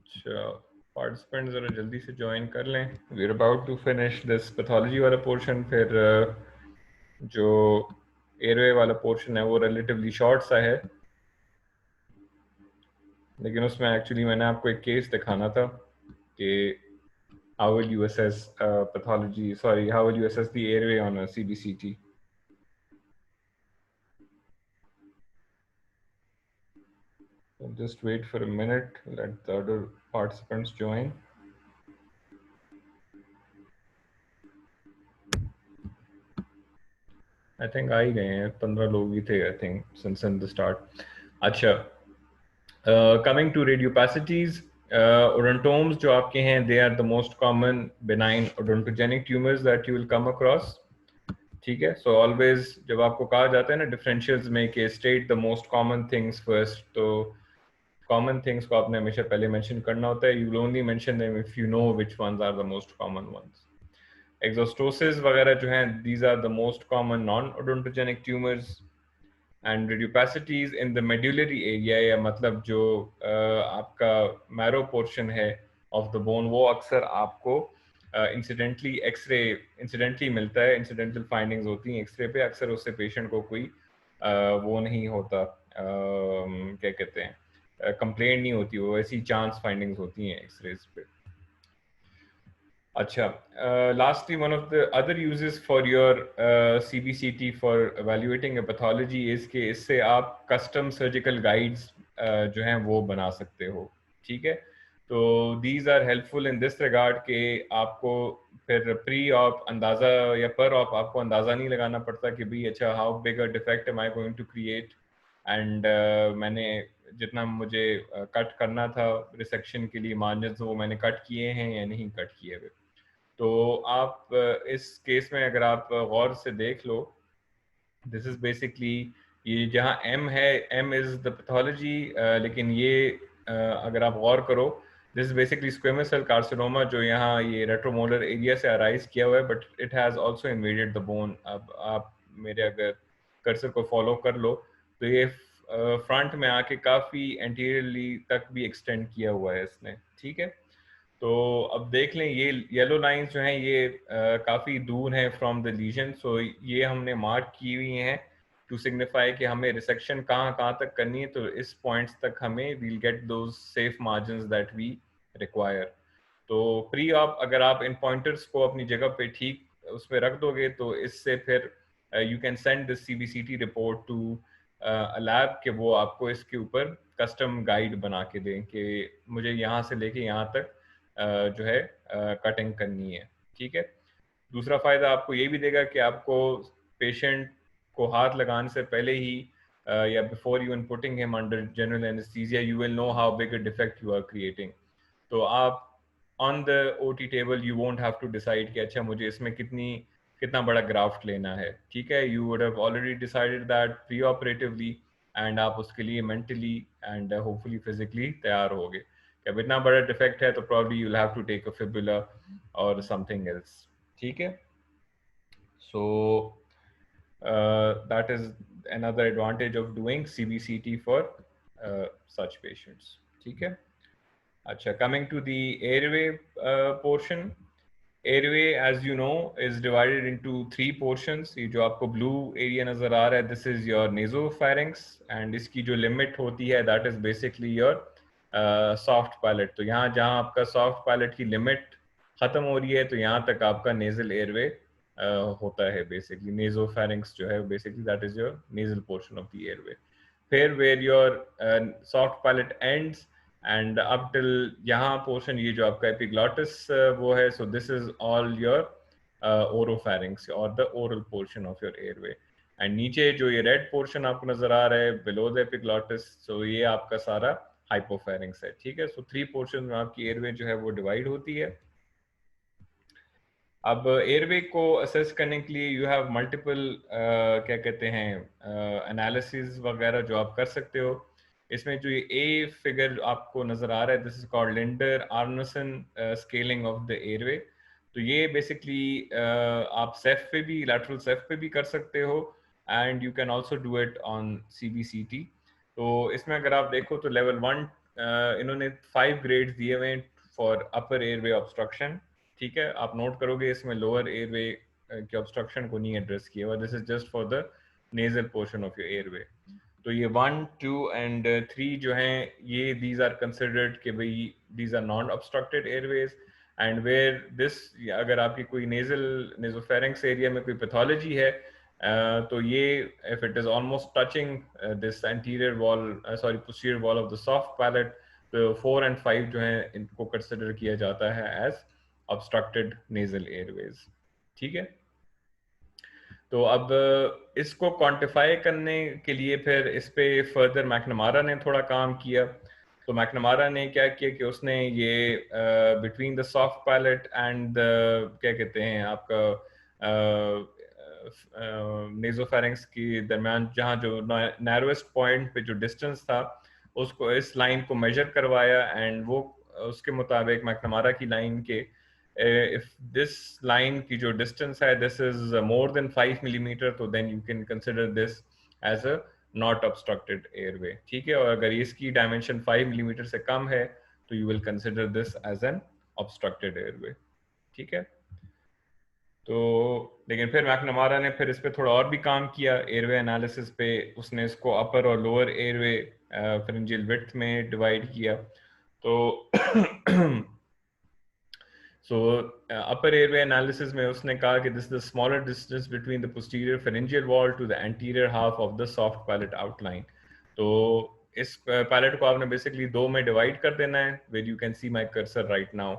अच्छा, पार्टिसिपेंट ज़रा जल्दी से ज्वाइन कर लें। We are about to finish this pathology वाला पोर्शन। फिर जो एयरवे वाला पोर्शन है वो रिलेटिवली शॉर्ट सा है, लेकिन उसमें एक्चुअली मैंने आपको एक केस दिखाना था कि how will you assess pathology, sorry, how will you assess the airway on a CBCT. So just wait for a minute, let the other participants join. I think आ ही गए हैं, 15 लोग ही थे I think since in the start. अच्छा, coming to radiopacities, odontomes जो आपके हैं, they are the most common benign odontogenic tumors that you will come across. ठीक है, so always जब आपको कहा जाता है ना differentials में कि state the most common things first, तो common things को आपने हमेशा पहले mention करना होता है. You will only mention them if you know which ones are the most common ones. Exostosis वगैरह जो हैं, these are the most common non-odontogenic tumors. And radiopacities in the medullary area, या मतलब जो आपका marrow portion है of the bone, वो अक्सर आपको इंसिडेंटली मिलता है. इंसिडेंटल फाइंडिंग्स होती हैं एक्सरे पे, अक्सर उससे पेशेंट को कोई वो नहीं होता, क्या कहते हैं, कंप्लेंट नहीं होती, वो ऐसी चांस फाइंडिंग्स होती हैं एक्सरेज पे. अच्छा, lastly, one of the other uses for your CBCT for evaluating a pathology is कि इससे आप custom surgical guides जो हैं वो बना सकते हो. ठीक है, तो these are helpful in this regard कि आपको फिर प्री ऑप अंदाज़ा या पर ऑप आपको अंदाज़ा नहीं लगाना पड़ता कि भाई अच्छा how big a defect am I going to create, and मैंने जितना मुझे कट करना था रिसेक्शन के लिए मार्जिन्स वो मैंने कट किए हैं या नहीं कट किए हुए. तो आप इस केस में अगर आप गौर से देख लो, दिस इज बेसिकली ये जहाँ M है, M इज द पैथोलॉजी, लेकिन ये अगर आप गौर करो, this is basically squamous cell carcinoma जो यहाँ ये रेट्रोमोलर एरिया से अराइज किया हुआ है, but it has also invaded the bone. अब आप मेरे अगर कर्सर को फॉलो कर लो तो ये फ्रंट में आके काफ़ी एंटीरियरली तक भी एक्सटेंड किया हुआ है इसने. ठीक है, तो अब देख लें ये येलो लाइंस जो हैं ये काफ़ी दूर हैं फ्रॉम द लीजन. सो ये हमने मार्क की हुई हैं टू सिग्निफाई कि हमें रिसेक्शन कहाँ कहाँ तक करनी है. तो इस पॉइंट्स तक हमें we'll get those safe margins that we require. तो प्री ऑप अगर आप इन पॉइंटर्स को अपनी जगह पे ठीक उसमें रख दोगे तो इससे फिर you can send this CBCT report to lab के वो आपको इसके ऊपर कस्टम गाइड बना के दें कि मुझे यहाँ से लेके यहाँ तक जो है कटिंग करनी है. ठीक है, दूसरा फायदा आपको ये भी देगा कि आपको पेशेंट को हाथ लगाने से पहले ही या before you putting him under general anaesthesia you will know how big a defect you are creating. तो आप on the OT table you won't have to decide कि अच्छा मुझे इसमें कितना बड़ा ग्राफ्ट लेना है. ठीक है, you would have already decided that pre operatively, and आप उसके लिए मेंटली एंड होपफुली फिजिकली तैयार होगे कि अब इतना बड़ा डिफेक्ट है तो probably you will have to take a fibula और समथिंग एल्स. ठीक है, सो that is another advantage of doing CBCT for such patients. ठीक है, अच्छा, coming to the airway portion. Airway, as you know, is divided into 3 portions. ये जो आपको blue area नजर आ रहा है, this is your nasopharynx, and इसकी जो limit होती है, that is basically your soft palate. तो यहाँ जहाँ आपका soft palate की limit खत्म हो रही है, तो यहाँ तक आपका nasal airway होता है. Basically, nasopharynx जो है, basically that is your nasal portion of the airway. फिर where your soft palate ends and up till यहाँ portion, ये जो आपका epiglottis वो है, so this is all your oropharynx or the oral portion of your airway. and नीचे जो ये red portion आपको नजर आ रहा है below the epiglottis, so ये आपका सारा hypopharynx है. ठीक है, so 3 portions में आपकी airway जो है वो divide होती है. अब एयरवे को असेस करने के लिए यू हैव मल्टीपल क्या कहते हैं एनालिसिस वगैरह जो आप कर सकते हो. इसमें जो ये ए फिगर आपको नजर आ रहा है, this is called Linder Aronson scaling of the airway. तो ये बेसिकली आप सेफ पे भी, लैटरल सेफ पे भी कर सकते हो, and you can also do it on CBCT. तो इसमें अगर आप देखो तो लेवल 1 इन्होंने 5 ग्रेड्स दिए हुए फॉर अपर एयरवे ऑब्स्ट्रक्शन। ठीक है, आप नोट करोगे इसमें लोअर एयरवे के ऑब्स्ट्रक्शन को नहीं एड्रेस किया हुआ, this is just for the nasal portion of your airway. तो ये 1, 2 एंड 3 जो हैं ये दीज आर कंसिडर्ड कि भाई these are non obstructed airways, and where this, अगर आपकी कोई नेजोफेरिंक्स एरिया में कोई पैथोलॉजी है तो ये if it is almost touching this anterior wall, sorry posterior wall of the soft palate, तो 4 एंड 5 जो है इनको कंसिडर किया जाता है एज ऑब्स्ट्रक्टेड नेजल एयरवेज। ठीक है, तो अब इसको क्वांटिफाई करने के लिए फिर इस पे फर्दर मैकनमारा ने थोड़ा काम किया। तो मैकनमारा ने क्या किया कि उसने ये between the soft palate and क्या कहते हैं आपका नेजोफेरिंक्स के दरमियान जहाँ जो नैरोएस्ट पॉइंट पे जो डिस्टेंस था उसको, इस लाइन को मेजर करवाया, एंड वो उसके मुताबिक मैकनमारा की लाइन के if this line की जो distance है this is more than 5 millimeter, तो then you can consider this as a not obstructed airway। ठीक है, और अगर इसकी dimension 5 millimeter से कम है तो you will consider this as an obstructed airway। ठीक है, तो लेकिन फिर मैकनमारा ने फिर इस पे थोड़ा और भी काम किया एयरवे एनालिसिस पे। उसने इसको अपर और लोअर एयरवे फेरेंजियल विड्थ में डिवाइड किया। तो So upper airway analysis में उसने कहा कि this is the smaller distance between the posterior pharyngeal wall to the anterior half of the soft palate outline। तो इस palate को आपने basically दो में divide कर देना है, where you can see my cursor right now।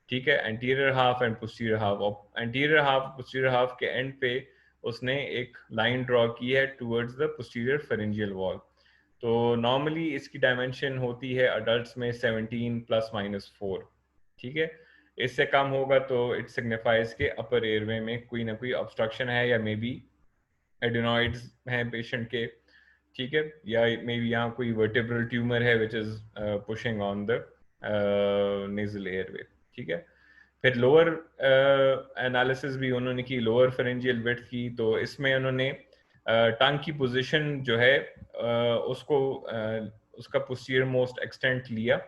ठीक है, anterior half and posterior half। और anterior half posterior half के end पे उसने एक line draw की है towards the posterior pharyngeal wall। तो normally इसकी dimension होती है adults में 17 ±4। ठीक है, इससे कम होगा तो इट सिग्निफाइज के अपर एयरवे में कोई ना कोई ऑब्स्ट्रक्शन है, या मे बी एडेनॉइड्स हैं पेशेंट के। ठीक है, या मे बी यहाँ कोई वर्टिब्रल ट्यूमर है which is pushing on the nasal airway. ठीक है, फिर लोअर एनालिसिस भी उन्होंने की, लोअर फेरेंजियल विड्थ की। तो इसमें उन्होंने टंग की पोजीशन जो है उसको उसका पोस्टीरियर मोस्ट एक्सटेंट लिया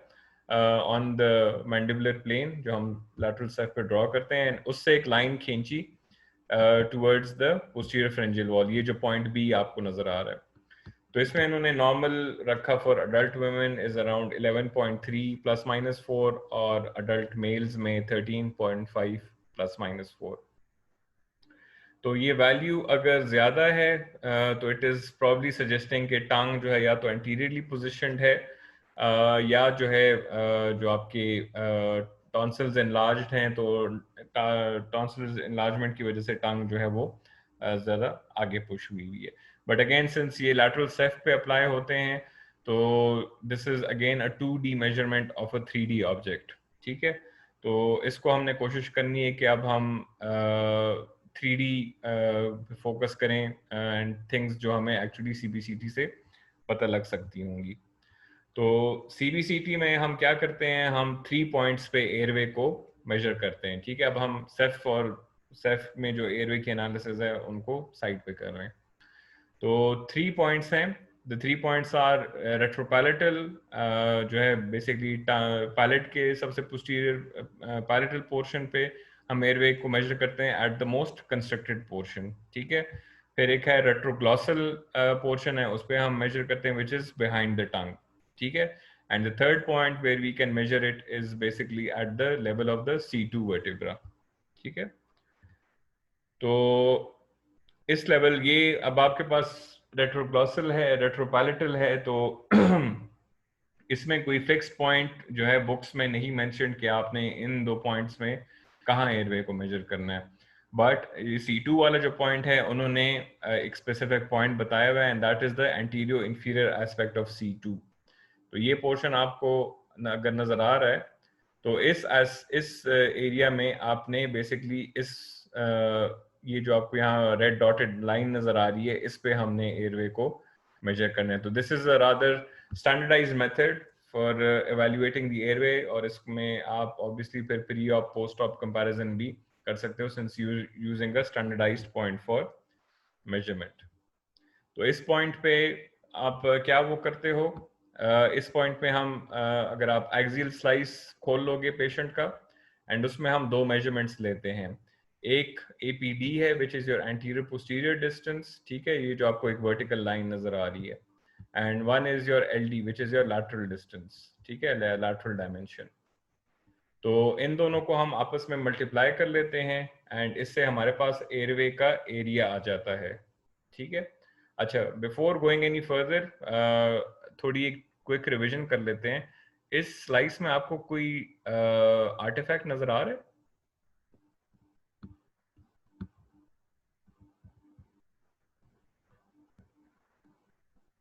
ऑन द मैंडिबुलर प्लेन जो हम लैटरल सेफ पे ड्रॉ करते हैं, उससे एक लाइन खींची towards the posterior pharyngeal wall, ये जो पॉइंट बी आपको नजर आ रहा है। तो इसमें इन्होंने नॉर्मल रखा for adult women is around 11.3 ±4, और अडल्ट मेल्स में 13.5 ±4। तो ये वैल्यू अगर ज़्यादा है तो इट इज़ प्रॉब्ली सजेस्टिंग कि टंग जो है या तो एंटीरियरली पोजिशनड है, या जो है जो आपके टॉन्सिल्स एनलार्ज्ड हैं, तो टॉन्सिल्स एनलार्जमेंट की वजह से टंग जो है वो ज़्यादा आगे पुश हुई हुई है। बट अगेन सिंस ये लैटरल सेफ पे अप्लाई होते हैं तो this is again a 2D measurement of a 3D object. ठीक है, तो इसको हमने कोशिश करनी है कि अब हम 3D फोकस करें एंड थिंग्स जो हमें एक्चुअली CBCT से पता लग सकती होंगी। तो CBCT में हम क्या करते हैं, हम 3 पॉइंट्स पे एयरवे को मेजर करते हैं। ठीक है, अब हम सेफ में जो एयरवे की एनालिसिस है उनको साइड पे कर रहे हैं। तो 3 पॉइंट्स हैं। द 3 पॉइंट्स आर रेट्रोपैलेटल, जो है बेसिकली पैलेट के सबसे पोस्टीरियर पैलेटल पोर्शन पे हम एयरवे को मेजर करते हैं at the most constructed portion. ठीक है, फिर एक है रेट्रोग्लॉसल पोर्शन है, उस पर हम मेजर करते हैं which is behind the tongue. ठीक है, and the third point where we can measure it is basically at the level of the C2 vertebra. ठीक है, तो इस लेवल ये अब आपके पास रेट्रोग्लॉसल है, रेट्रोपैलेटल है, तो इसमें कोई फिक्स पॉइंट जो है बुक्स में नहीं मेंशन कि आपने इन दो पॉइंट्स में कहाँ एयरवे को मेजर करना है। बट ये C2 वाला जो पॉइंट है उन्होंने एक स्पेसिफिक पॉइंट बताया हुआ है and that is the anterior inferior aspect of C2। तो ये पोर्शन आपको अगर नजर आ रहा है तो इस एरिया में आपने बेसिकली इस ये जो आपको यहाँ रेड डॉटेड लाइन नजर आ रही है इस पे हमने एयरवे को मेजर करना है। तो this is a rather standardised method for evaluating the airway, और इसमें आप ऑब्वियसली फिर pre op post op comparison भी कर सकते हो since using a standardised point for measurement. तो इस पॉइंट पे आप क्या वो करते हो, इस पॉइंट में हम अगर आप एक्सियल स्लाइस खोल लोगे पेशेंट का, एंड उसमें हम दो मेजरमेंट्स लेते हैं। एक एपीडी है विच is your anterior posterior distance, ठीक है, ये जो आपको एक वर्टिकल लाइन नज़र आ रही है, and one is your LD which is your lateral distance, ठीक है, लैटरल डायमेंशन। तो इन दोनों को हम आपस में मल्टीप्लाई कर लेते हैं एंड इससे हमारे पास एयरवे का एरिया आ जाता है, ठीक है। अच्छा, बिफोर गोइंग एनी फर्दर थोड़ी एक क्विक रिवीजन कर लेते हैं। इस स्लाइस में आपको कोई आर्टिफैक्ट नजर आ रहा है?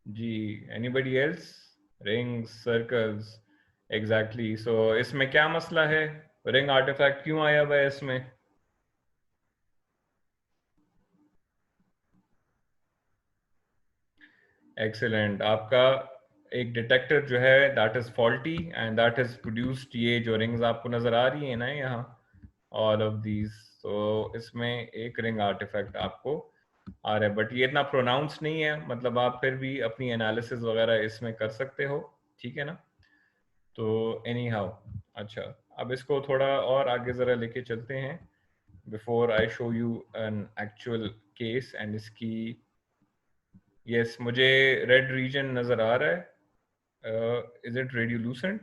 जी, anybody else? Rings, circles, exactly. So इसमें क्या मसला है? रिंग आर्टिफैक्ट क्यों आया हुआ है इसमें? एक्सीलेंट। आपका एक डिटेक्टर जो है that is faulty and that is produced, ये जो रिंग्स आपको नजर आ रही है ना यहाँ, ऑल ऑफ दीज, तो इसमें एक रिंग आर्टिफैक्ट आपको आ रहा है, बट ये इतना प्रोनाउंस नहीं है, मतलब आप फिर भी अपनी एनालिसिस वगैरह इसमें कर सकते हो, ठीक है ना। तो एनी हाउ, अच्छा, अब इसको थोड़ा और आगे ज़रा लेके चलते हैं before I show you an actual case and इसकी। यस, मुझे रेड रीजन नज़र आ रहा है। Is it radiolucent?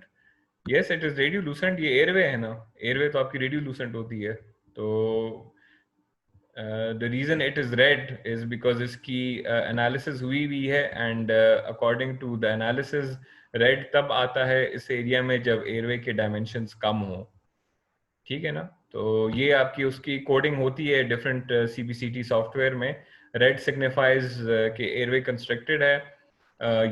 Yes, it is radiolucent. ये एयरवे है ना, एयरवे तो आपकी रेडियोलूसेंट होती है। तो the reason it is red is because इसकी एनालिसिस हुई हुई है, and according to the analysis red तब आता है इस एरिया में जब एयरवे के डायमेंशंस कम हो, ठीक है ना। तो ये आपकी उसकी कोडिंग होती है डिफरेंट सीबीसीटी सॉफ्टवेयर में। रेड सिग्निफाइज कि एयरवे कंस्ट्रक्टेड है,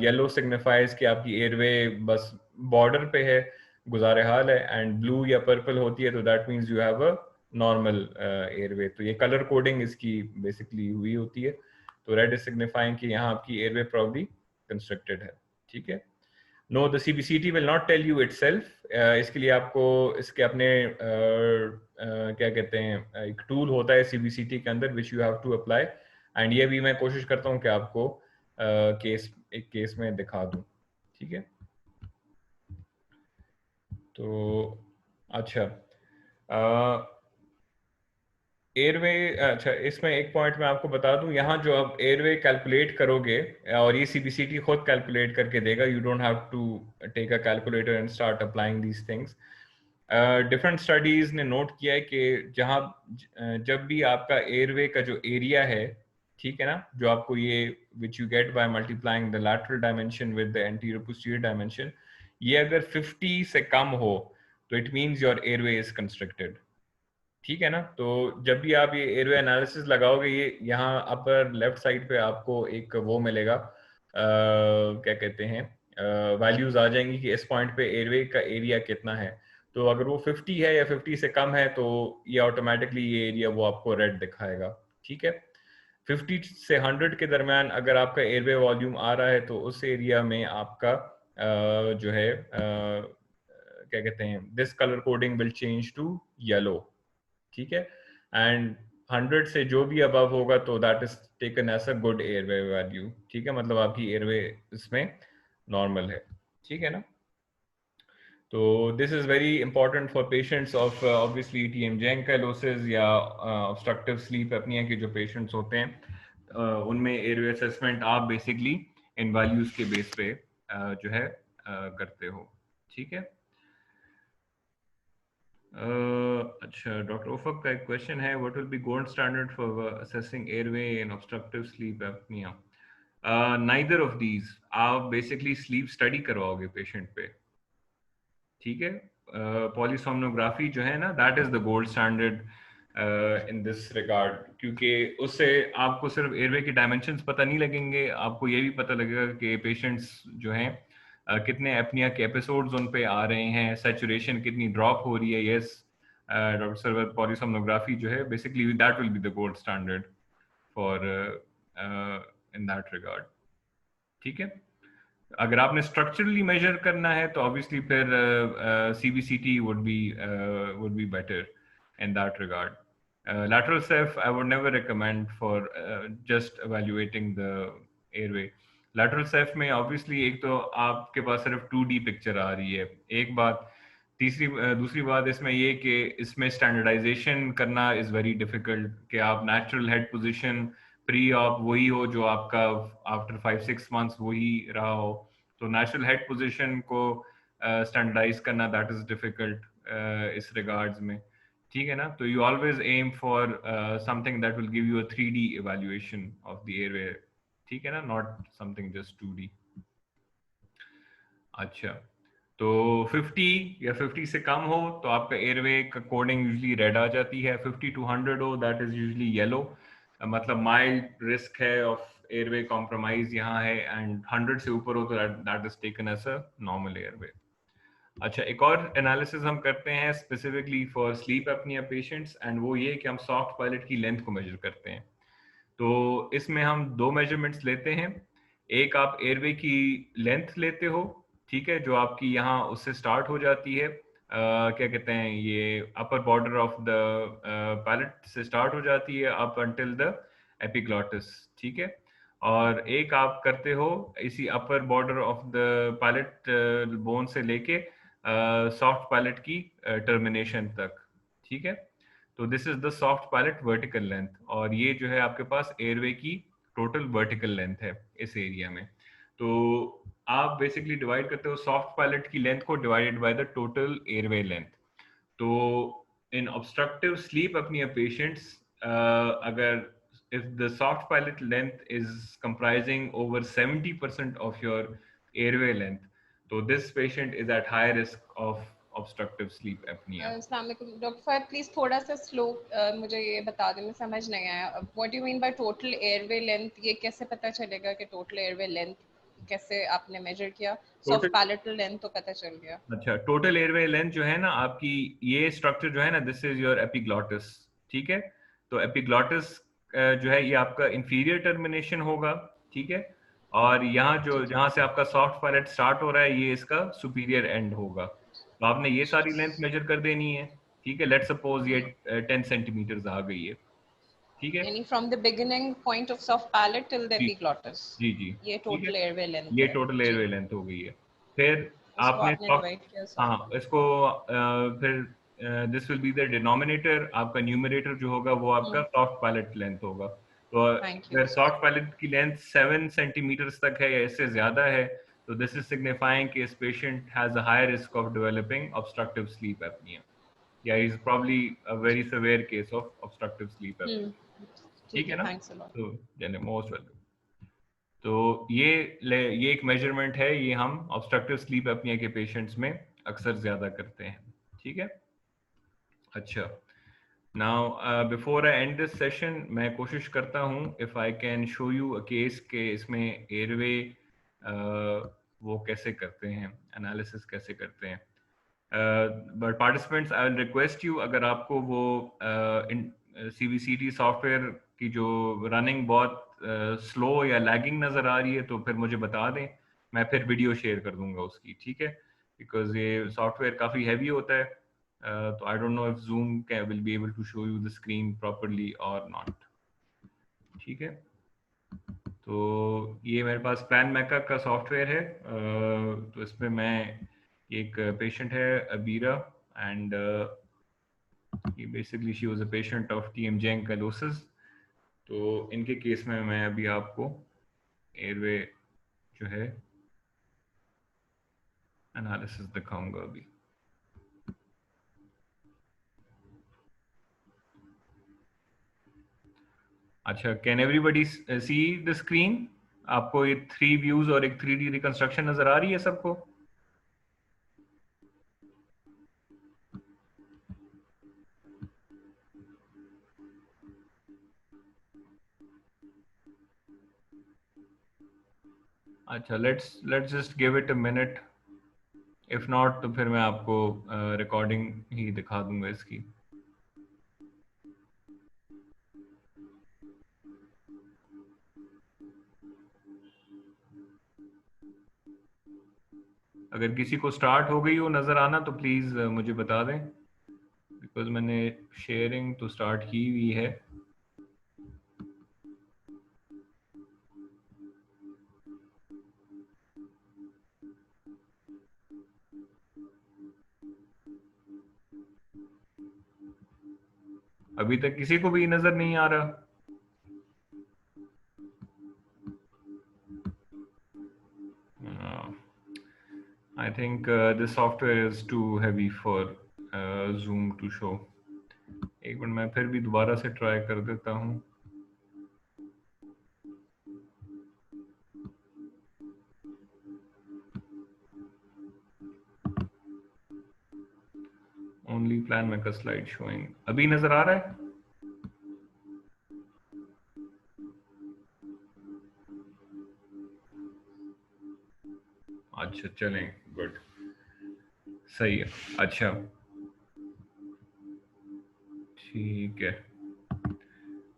येलो सिग्निफाइज कि आपकी एयरवे बस बॉर्डर पे है, गुजारे हाल है, एंड ब्लू या पर्पल होती है तो that means you have a normal airway. तो ये कलर कोडिंग इसकी बेसिकली हुई होती है। तो रेड इज सिग्निफाइंग कि यहाँ आपकी एयरवे प्रॉब्ली कंस्ट्रक्टेड है, ठीक है। No, the CBCT will not tell you itself. इसके लिए आपको इसके अपने क्या कहते हैं, एक टूल होता है सीबीसीटी के अंदर which you have to apply, and ये भी मैं कोशिश करता हूँ कि आपको केस एक केस में दिखा दूँ, ठीक है। तो अच्छा, एयरवे, अच्छा, इसमें एक पॉइंट मैं आपको बता दूं, यहाँ जो आप एयरवे कैलकुलेट करोगे और ये सीबीसीटी खुद कैलकुलेट करके देगा, you don't have to take a calculator and start applying these things. Different studies ने नोट किया है कि जहाँ जब भी आपका एयरवे का जो एरिया है, ठीक है ना, जो आपको ये which you get by multiplying the lateral dimension with the anterior posterior dimension, ये अगर 50 से कम हो तो it means your airway is constructed, ठीक है ना। तो जब भी आप ये एयरवे एनालिसिस लगाओगे, ये यहाँ अपर लेफ्ट साइड पे आपको एक वो मिलेगा, क्या कहते हैं, वैल्यूज आ जाएंगी कि इस पॉइंट पे एयरवे का एरिया कितना है। तो अगर वो 50 है या 50 से कम है तो ये ऑटोमेटिकली ये एरिया वो आपको रेड दिखाएगा, ठीक है। 50 से 100 के दरमियान अगर आपका एयरवे वॉल्यूम आ रहा है तो उस एरिया में आपका जो है क्या कहते हैं, this colour coding will change to yellow, ठीक है। एंड 100 से जो भी अबव होगा तो that is taken as a good airway value, ठीक है, मतलब आपकी एयरवे इसमें नॉर्मल है, ठीक है ना। तो this is very important for patients of obviously TMJ ankylosis या ऑब्स्ट्रक्टिव स्लीप एपनिया के जो पेशेंट्स होते हैं, उनमें एयरवे असेसमेंट आप बेसिकली इन वैल्यूज के बेस पे जो है करते हो, ठीक है। अच्छा, डॉक्टर उफक का एक क्वेश्चन है, what will be gold standard for assessing airway in obstructive sleep apnoea? Neither of these. आप बेसिकली स्लीप स्टडी करवाओगे पेशेंट पे, ठीक है। पॉलीसोमनोग्राफी जो है ना, that is the gold standard in this regard, क्योंकि उससे आपको सिर्फ एयरवे के डायमेंशंस पता नहीं लगेंगे, आपको ये भी पता लगेगा कि पेशेंट्स जो हैं कितने एपनिया के एपिसोड्स उन पे आ रहे हैं, सैचुरेशन कितनी ड्रॉप हो रही है। यस डॉक्टर सर, पॉलीसोमनोग्राफी जो है basically that will be the gold standard for in that regard, ठीक है। अगर आपने स्ट्रक्चरली मेजर करना है तो ऑब्वियसली फिर CBCT would be better in that regard. Lateral ceph, I would never recommend for just evaluating the airway. Lateral safe में obviously एक तो आपके पास सिर्फ 2D पिक्चर आ रही है, एक बात। दूसरी बात इसमें ये कि इसमें स्टैंडर्डाइजेशन करना इज़ वेरी डिफिकल्ट, कि आप natural head position pre op वही हो जो आपका आफ्टर 5-6 मंथ्स वही रहा हो, तो नेचुरल हेड पोजीशन को स्टैंडर्डाइज करना दैट इज़ डिफिकल्ट इस रिगार्ड्स में, ठीक है ना। तो you always aim for something that will give you a 3D evaluation of the airway, ठीक है ना, नॉट समथिंग जस्ट 2D। अच्छा, तो 50 या 50 से कम हो तो आपका एयरवे का कोडिंग यूजली रेड आ जाती है, 50 to 100 हो दैट इज यूजली येलो, मतलब माइल्ड रिस्क है ऑफ एयरवे कॉम्प्रोमाइज यहाँ है, एंड 100 से ऊपर हो तो that is taken as a normal airway. अच्छा, एक और एनालिसिस हम करते हैं specifically for sleep apnoea patients, and वो ये कि हम सॉफ्ट पायलट की लेंथ को मेजर करते हैं। तो इसमें हम दो मेजरमेंट्स लेते हैं। एक आप एयरवे की लेंथ लेते हो, ठीक है, जो आपकी यहाँ उससे स्टार्ट हो जाती है, क्या कहते हैं, ये upper border of the palate से स्टार्ट हो जाती है अप अंटिल द एपिग्लॉटिस, ठीक है। और एक आप करते हो इसी upper border of the palate bone से लेके सॉफ्ट पैलेट की टर्मिनेशन तक, ठीक है। तो this is the soft palate vertical length, और ये जो है आपके पास एयरवे की टोटल वर्टिकल लेंथ है इस एरिया में। तो आप बेसिकली डिवाइड करते हो सॉफ्ट पैलेट की लेंथ को divided by the total airway length. तो इन ऑब्स्ट्रक्टिव स्लीप अपनिया पेशेंट्स, अगर if the soft palate length is comprising over 70% of your airway length, so this patient is at high risk of obstructive sleep apnea. अस्सलाम वालेकुम doctor Fahad, please थोड़ा सा slow मुझे ये बता दें, मैं समझ नहीं आया। What you mean by total airway length? ये कैसे पता चलेगा कि टोटल एयरवे लेंथ कैसे आपने मेजर किया? टोटल, सॉफ्ट पैलेटल लेंथ तो पता चल गया। अच्छा, टोटल एयरवे लेंथ जो है ना आपकी, ये स्ट्रक्चर जो है ना, दिस इज योर एपिग्लॉटिस, ठीक है। तो एपिग्लॉटिस जो है ये आपका इंफीरियर टर्मिनेशन होगा, ठीक है। और यहाँ जो जी जी जहाँ से आपका सॉफ्ट पैलेट स्टार्ट हो रहा है ये इसका सुपीरियर एंड होगा। तो आपने ये सारी लेंथ मेजर कर देनी है, ठीक है। लेट्स सपोज ये 10 सेंटीमीटर आ गई है, ठीक है। यानी from the beginning point of soft palate till the जी एपिग्लॉटिस, जी जी, ये ठीक है, टोटल एयरवे लेंथ ये है। टोटल जी, एयरवे लेंथ हो गई है। फिर इसको आपने आपने सॉफ्ट, डिवाइड किया हाँ सॉफ्ट। इसको फिर this will be the denominator, आपका न्यूमरेटर जो होगा वो आपका सॉफ्ट पैलेट लेंथ होगा। तो थैंक यू। अगर सॉफ्ट पैलेट की लेंथ 7 सेंटीमीटर तक है या इससे ज्यादा है, तो दिस इज सिग्निफाइंग कि इस patient has a high risk of developing obstructive sleep apnoea, या is probably a very severe case of obstructive sleep apnoea, ठीक ठीक है है, ना। Thanks a lot. तो मोस्ट वेलकम। तो ये एक मेजरमेंट है, ये हम ऑब्स्ट्रक्टिव स्लीप एपनिया के पेशेंट्स में अक्सर ज्यादा करते हैं, ठीक है। अच्छा, now before I end this session, मैं कोशिश करता हूँ if I can show you a case के इसमें एयरवे वो कैसे करते हैं, एनालिसिस कैसे करते हैं। But participants, I will request you, अगर आपको वो CBCT सॉफ्टवेयर की जो रनिंग बहुत स्लो या लैगिंग नज़र आ रही है तो फिर मुझे बता दें, मैं फिर वीडियो शेयर कर दूंगा उसकी, ठीक है। बिकॉज ये सॉफ्टवेयर काफ़ी हैवी होता है, तो I don't know if Zoom can will be able to show you the screen properly और नॉट, ठीक है। तो ये मेरे पास प्लान मैका का सॉफ्टवेयर है, तो इसमें मैं, एक पेशेंट है Abira, and basically she was a patient of TMJ ankylosis. तो इनके केस में मैं अभी आपको एयरवे जो है एनालिसिस दिखाऊंगा अभी। अच्छा, can everybody see the screen? आपको ये 3 व्यूज और एक 3D रिकंस्ट्रक्शन नजर आ रही है सबको? अच्छा, let's just give it a minute, if not तो फिर मैं आपको रिकॉर्डिंग ही दिखा दूंगा इसकी। अगर किसी को स्टार्ट हो गई हो नजर आना तो प्लीज मुझे बता दें, बिकॉज मैंने शेयरिंग तो स्टार्ट की हुई है। अभी तक किसी को भी नजर नहीं आ रहा? I think this software is too heavy for Zoom to show. एक मिनट, मैं फिर भी दोबारा से ट्राई कर देता हूँ। Only plan maker slide showing. अभी नजर आ रहा है? अच्छा चलें, गुड, सही है। अच्छा ठीक है।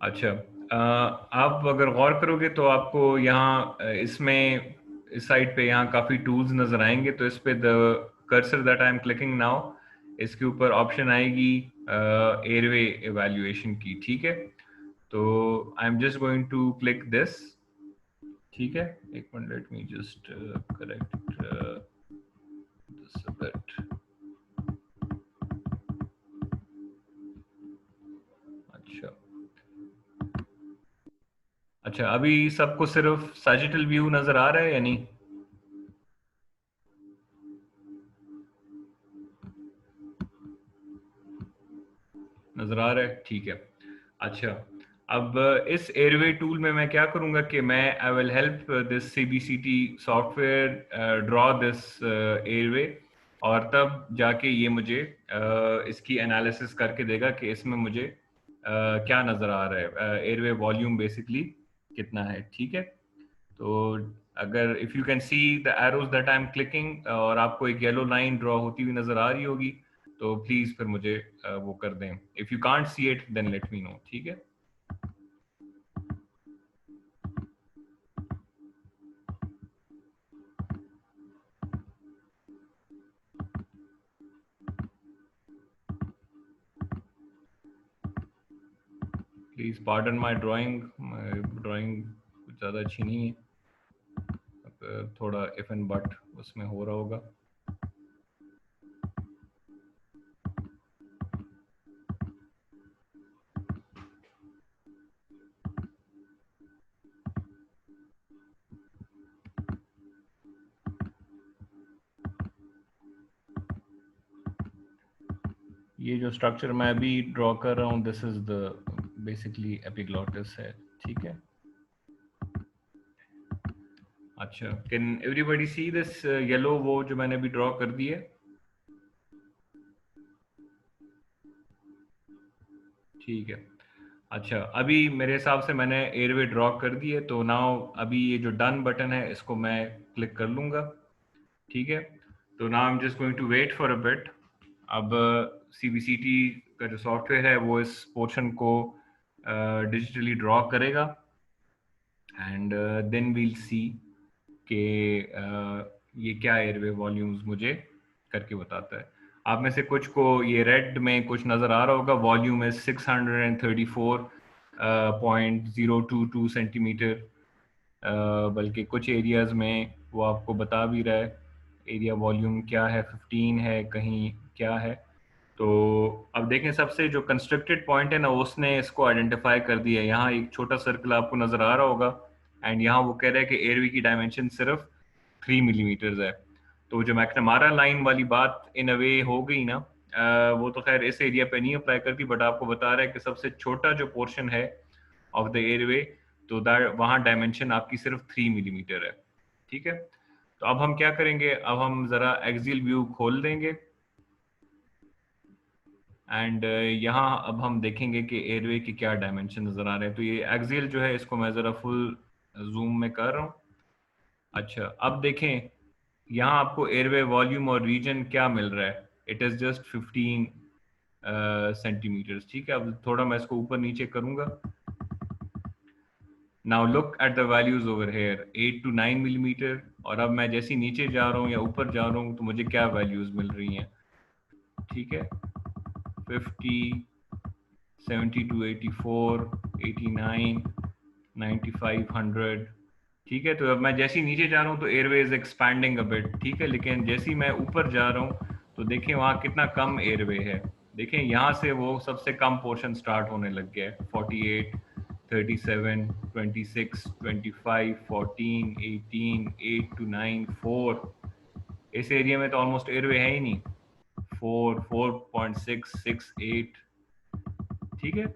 अच्छा, आप अगर गौर करोगे तो आपको यहाँ इसमें इस साइड पे यहाँ काफ़ी टूल्स नज़र आएंगे। तो इस पे the cursor that I am clicking now, इसके ऊपर ऑप्शन आएगी एयरवे एवेल्युएशन की। ठीक है, तो I am just going to click this. ठीक है, एक minute, let me just correct this a bit. अच्छा अच्छा, अभी सबको सिर्फ सैजिटल व्यू नज़र आ रहा है या नहीं? नजर आ रहा है, ठीक है। अच्छा, अब इस एयरवे टूल में मैं क्या करूंगा कि मैं I will help this CBCT software draw this airway, और तब जाके ये मुझे इसकी एनालिसिस करके देगा कि इसमें मुझे क्या नजर आ रहा है, एयरवे वॉल्यूम बेसिकली कितना है। ठीक है, तो अगर if you can see the arrows that I am clicking, और आपको एक येलो लाइन ड्रॉ होती हुई नजर आ रही होगी, तो प्लीज फिर मुझे वो कर दें। If you can't see it then let me know. ठीक है, please pardon my drawing, drawing कुछ ज़्यादा अच्छी नहीं है, थोड़ा इफ एंड बट उसमें हो रहा होगा। ये जो स्ट्रक्चर मैं अभी ड्रॉ कर रहा हूँ, this is the basically epiglottis है। ठीक है, अच्छा, can everybody see this yellow, वो जो मैंने अभी ड्रॉ कर दी है? ठीक है, अच्छा, अभी मेरे हिसाब से मैंने एयरवे ड्रॉ कर दी है, तो नाउ अभी ये जो डन बटन है इसको मैं क्लिक कर लूंगा। ठीक है, तो now I am just going to wait for a bit. अब सीबीसीटी का जो सॉफ्टवेयर है वो इस पोर्शन को डिजिटली ड्रॉ करेगा, एंड देन वील सी कि ये क्या एयरवे वॉल्यूम्स मुझे करके बताता है। आप में से कुछ को ये रेड में कुछ नज़र आ रहा होगा, वॉल्यूम इज 634.022 सेंटीमीटर, बल्कि कुछ एरियाज में वो आपको बता भी रहा है एरिया वॉल्यूम क्या है, 15 है, कहीं क्या है। तो अब देखें, सबसे जो कंस्ट्रक्टेड पॉइंट है ना, उसने इसको आइडेंटिफाई कर दिया है। यहाँ एक छोटा सर्कल आपको नजर आ रहा होगा, एंड यहाँ वो कह रहा है कि एयरवी की डायमेंशन सिर्फ 3 मिलीमीटर है। तो जो मैकनमारा लाइन वाली बात इन अ वे हो गई ना, वो तो खैर इस एरिया पे नहीं अप्लाई करती, बट आपको बता रहा है कि सबसे छोटा जो पोर्शन है ऑफ द एयरवे, तो वहाँ डायमेंशन आपकी सिर्फ 3 मिलीमीटर है। ठीक है, तो अब हम क्या करेंगे, अब हम जरा एक्सियल व्यू खोल देंगे, एंड यहाँ अब हम देखेंगे कि एयरवे के क्या डायमेंशन नजर आ रहे हैं। तो ये एक्सियल जो है, इसको मैं जरा फुल जूम में कर रहा हूँ। अच्छा, अब देखें, यहाँ आपको एयरवे वॉल्यूम और रीजन क्या मिल रहा है, इट इज जस्ट 15 सेंटीमीटर। ठीक है, अब थोड़ा मैं इसको ऊपर नीचे करूंगा। Now look at the values over here, 8 to 9 millimetre, और अब मैं जैसे नीचे जा रहा हूँ या ऊपर जा रहा हूँ तो मुझे क्या वैल्यूज मिल रही हैं। ठीक है, 50, 72, 84, 89, 95, 100। ठीक है, तो अब मैं जैसे ही नीचे जा रहा हूँ तो airway is expanding a bit. ठीक है, लेकिन जैसे ही मैं ऊपर जा रहा हूँ तो देखिए वहाँ कितना कम एयरवे है। देखें यहाँ से वो सबसे कम पोर्शन स्टार्ट होने लग गया है, 48, 37, 26, 25, 14, 18, 8 to 9, 4। इस एरिया में तो ऑलमोस्ट एयरवे है ही नहीं, 4, 4.6, 6, 8। ठीक है,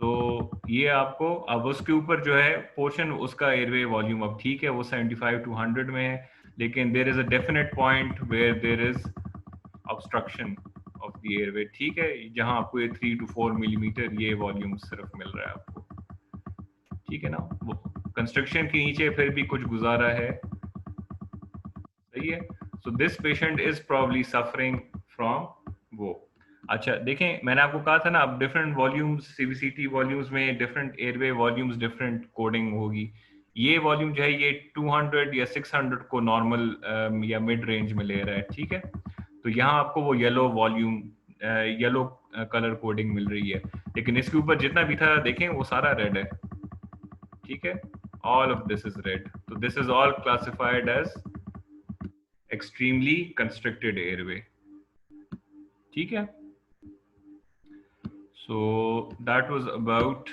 तो ये आपको अब उसके ऊपर जो है पोर्शन उसका एयरवे वॉल्यूम अब ठीक है, वो 75 to 100 में है, लेकिन there is a definite point where there is obstruction of the airway. ठीक है, जहां आपको ये 3 to 4 मिलीमीटर ये वॉल्यूम सिर्फ मिल रहा है आपको। ठीक है ना, वो कंस्ट्रक्शन के नीचे फिर भी कुछ गुजारा है, सही है। So this patient is probably suffering from वो। अच्छा देखें, मैंने आपको कहा था ना, अब डिफरेंट वॉल्यूम्स, सीवीसीटी वॉल्यूम्स में different airway volumes, different coding होगी। ये वॉल्यूम जो है ये 200 या 600 को नॉर्मल या मिड रेंज में ले रहा है। ठीक है, तो यहाँ आपको वो yellow volume, yellow colour coding मिल रही है, लेकिन इसके ऊपर जितना भी था देखें वो सारा रेड है। ठीक है, all of this is red, तो this is all classified as extremely constricted airway. ठीक है, so that was about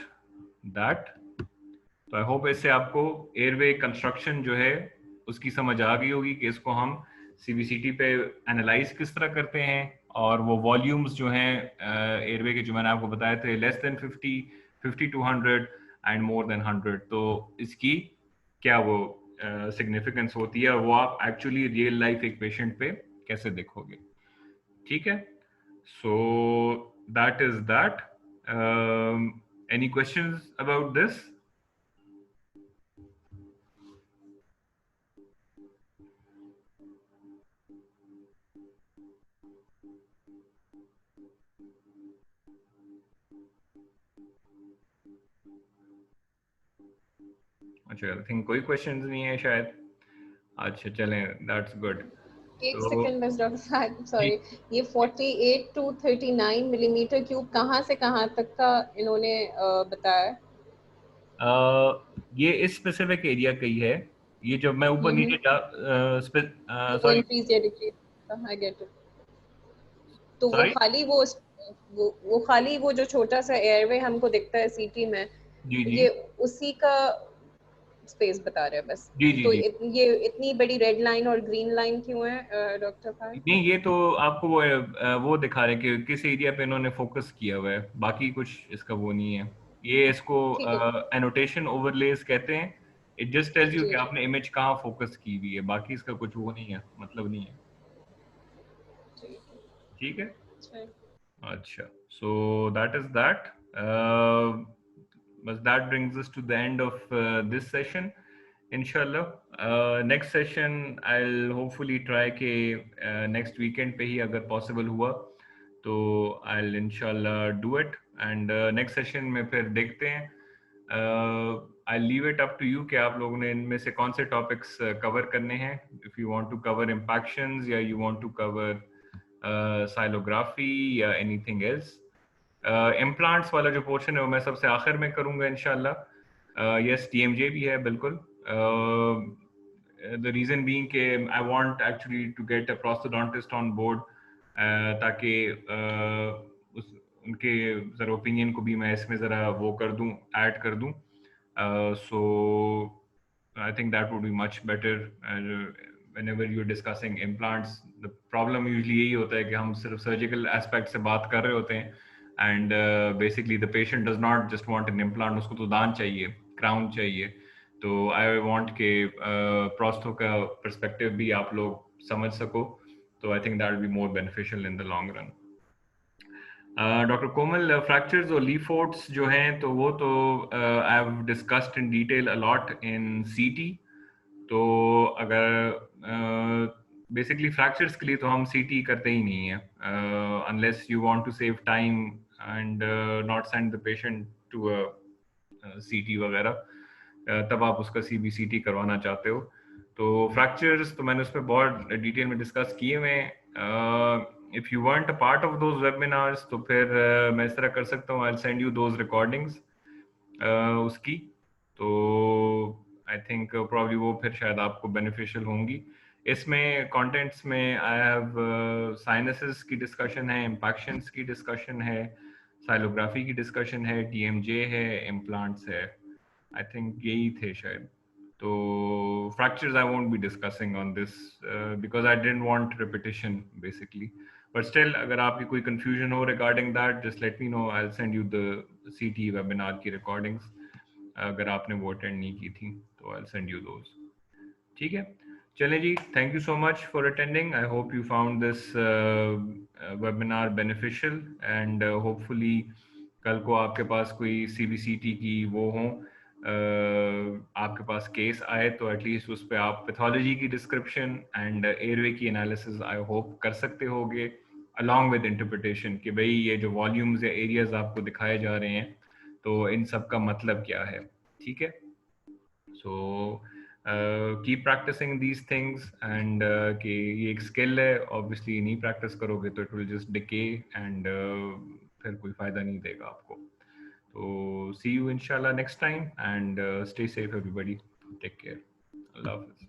that. तो आई होप इससे आपको एयरवे कंस्ट्रक्शन जो है उसकी समझ आ गई होगी कि इसको हम सीबीसीटी पे एनालाइज किस तरह करते हैं, और वो वॉल्यूम्स जो हैं एयरवे के जो मैंने आपको बताए थे, less than 50, 50 to 100 and more than 100, तो इसकी क्या वो सिग्निफिकेंस होती है, वो आप एक्चुअली रियल लाइफ एक पेशेंट पे कैसे देखोगे। ठीक है, so that is that. Any questions about this? अच्छा, आई थिंक कोई क्वेश्चंस नहीं है शायद। अच्छा चलें, दैट्स गुड। एक तो सेकंड बस डॉक्टर साहब, सॉरी, ये 48 to 39 मिलीमीटर क्यूब कहाँ से कहाँ तक का इन्होंने बताया? ये इस स्पेसिफिक एरिया का ही है। ये जब मैं ऊपर नीचे वो सॉरी इंक्रीज या डिक्रीज, आई गेट इट। तो वो सॉरी, खाली वो खाली वो जो छोटा सा एयरवे हमको दिखता है सीटी में, जी जी ये उसी का स्पेस बता रहे हैं बस। जी जी तो जी। ये इतनी बड़ी रेड लाइन और ग्रीन लाइन क्यों है डॉक्टर साहब? नहीं, ये तो आपको वो दिखा रहे हैं कि किस एरिया पे इन्होंने फोकस किया हुआ है, बाकी कुछ इसका वो नहीं है। ये इसको ठीक है। एनोटेशन ओवरलेस कहते हैं। इट जस्ट टेल्स यू जी कि जी। आपने इमेज कहाँ फोकस की हुई है, बाकी इसका कुछ वो नहीं है, मतलब नहीं है। ठीक है। ठीक है, अच्छा। अच्छा, so that is that. But that brings us to the end of this session. Inshallah, next session I'll hopefully try के next weekend पे ही अगर possible हुआ तो I'll inshallah do it, and next session में फिर देखते हैं। I'll leave it up to you कि आप लोगों ने इनमें से कौन से topics cover करने हैं। If you want to cover impactions या you want to cover साइलोग्राफी या एनीथिंग एल्स। इम्प्लांट्स वाला जो पोर्शन है वो मैं सबसे आखिर में करूंगा इंशाल्लाह। यस, टीएमजे भी है बिल्कुल। द रीजन बीइंग कि I want actually to get a prosthodontist on board, ताकि उस उनके ज़रा ओपिनियन को भी मैं इसमें ज़रा वो कर दूं, ऐड कर दूं। सो I think that would be much better. Whenever you're discussing implants, the problem usually यही होता है कि हम सिर्फ surgical aspect से बात कर रहे होते हैं, and basically the patient does not just want an implant, उसको तो दान चाहिए, crown चाहिए। तो I want कि प्रोस्थो का perspective भी आप लोग समझ सको, तो I think that will be more beneficial in the long run. Doctor Komal, fractures और लीफोर्ट्स जो हैं तो वो तो I have discussed in detail a lot in सीटी। तो अगर बेसिकली फ्रैक्चर्स के लिए तो हम सीटी करते ही नहीं है, unless you want to save time and not send the patient to CT वगैरह, तब आप उसका सीबीसीटी करवाना चाहते हो। तो फ्रैक्चर्स तो मैंने उस पर बहुत डिटेल में डिस्कस किए हुए हैं। If you want a part of those webinars तो फिर मैं इस तरह कर सकता हूँ, I will send you those recordings उसकी। तो आई थिंक प्रॉब्ली वो फिर शायद आपको बेनिफिशियल होंगी। इसमें कंटेंट्स में आई हैव साइनसेस की डिस्कशन है, इम्पैक्शंस की डिस्कशन है, साइलोग्राफी की डिस्कशन है, TMJ है, इम्प्लांट्स है, आई थिंक यही थे शायद। तो fractures I won't be discussing on this because I didn't want repetition basically, but still अगर आपकी कोई confusion हो regarding that just let me know, I'll send you the CT webinar की recordings अगर आपने वो attend नहीं की थी तो I'll send you those। ठीक है, चलें जी, thank you so much for attending. I hope you found this webinar beneficial and hopefully कल को आपके पास कोई CBCT की वो हो, आपके पास केस आए तो एटलीस्ट उस पर आप पैथोलॉजी की डिस्क्रिप्शन एंड एयरवे की एनालिसिस आई होप कर सकते होगे अलॉन्ग विद इंटरप्रिटेशन कि भाई ये जो वॉल्यूम्स या एरियाज आपको दिखाए जा रहे हैं तो इन सब का मतलब क्या है। ठीक है, so keep practising these things and कि ये एक स्किल है, ऑब्वियसली नहीं प्रैक्टिस करोगे तो it will just decay and फिर कोई फायदा नहीं देगा आपको। तो सी यू इंशाल्लाह next time and stay safe everybody, take care, अल्लाह हाफिज़।